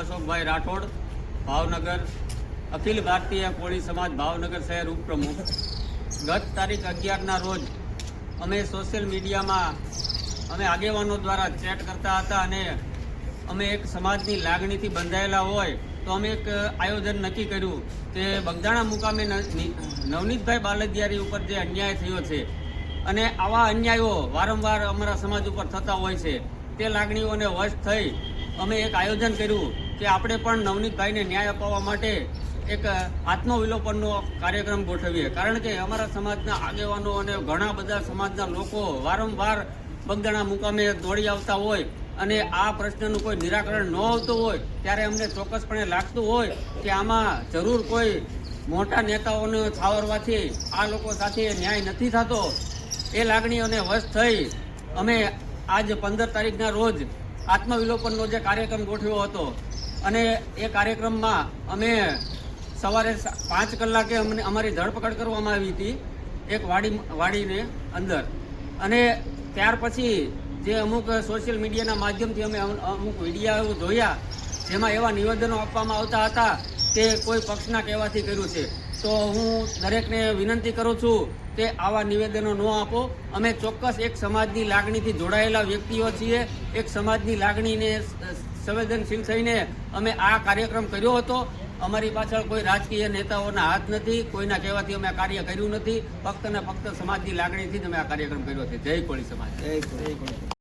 અશોકભાઈ રાઠોડ, ભાવનગર, અખિલ ભારતીય કોળી સમાજ ભાવનગર શહેર ઉપપ્રમુખ. ગત તારીખ 11ના રોજ અમે સોશિયલ મીડિયામાં અમે આગેવાનો દ્વારા ચેટ કરતા હતા અને અમે એક સમાજની લાગણીથી બંધાયેલા હોય તો અમે એક આયોજન નક્કી કર્યું કે બગદાણા મુકામે નવનીતભાઈ બાલદિયારી ઉપર જે અન્યાય થયો છે અને આવા અન્યાયો વારંવાર અમારા સમાજ ઉપર થતા હોય છે, તે લાગણીઓને વશ થઈ અમે એક આયોજન કર્યું કે આપણે પણ નવનીતભાઈને ન્યાય અપાવવા માટે એક આત્મવિલોપનનો કાર્યક્રમ ગોઠવીએ. કારણ કે અમારા સમાજના આગેવાનો અને ઘણા બધા સમાજના લોકો વારંવાર બગદાણા મુકામે દોડી આવતા હોય અને આ પ્રશ્નનું કોઈ નિરાકરણ ન આવતું હોય ત્યારે અમને ચોક્કસપણે લાગતું હોય કે આમાં જરૂર કોઈ મોટા નેતાઓને છાવરવાથી આ લોકો સાથે ન્યાય નથી થતો. એ લાગણીઓને વશ થઈ અમે આજ 15 તારીખના રોજ આત્મવિલોપનનો જે કાર્યક્રમ ગોઠવ્યો હતો અને એ કાર્યક્રમમાં અમે સવારે 5 કલાકે અમારી ધરપકડ કરવામાં આવી હતી એક વાડીને અંદર. અને ત્યાર પછી જે અમુક સોશિયલ મીડિયાના માધ્યમથી અમે અમુક વિડીયો જોયા જેમાં એવા નિવેદનો આપવામાં આવતા હતા કે કોઈ પક્ષના કહેવાથી કર્યું છે. તો હું દરેકને વિનંતી કરું છું કે આવા નિવેદનો ન આપો. અમે ચોક્કસ એક સમાજની લાગણીથી જોડાયેલા વ્યક્તિઓ છીએ. એક સમાજની લાગણીને સંવેદનશીલ થઈને અમે આ કાર્યક્રમ કર્યો હતો. અમારી પાછળ કોઈ રાજકીય નેતાઓના હાથ નથી, કોઈના કહેવાથી અમે આ કાર્ય કર્યું નથી. ફક્ત ને ફક્ત સમાજની લાગણીથી જ અમે આ કાર્યક્રમ કર્યો છે. જય કોળી સમાજ. જય કોળી.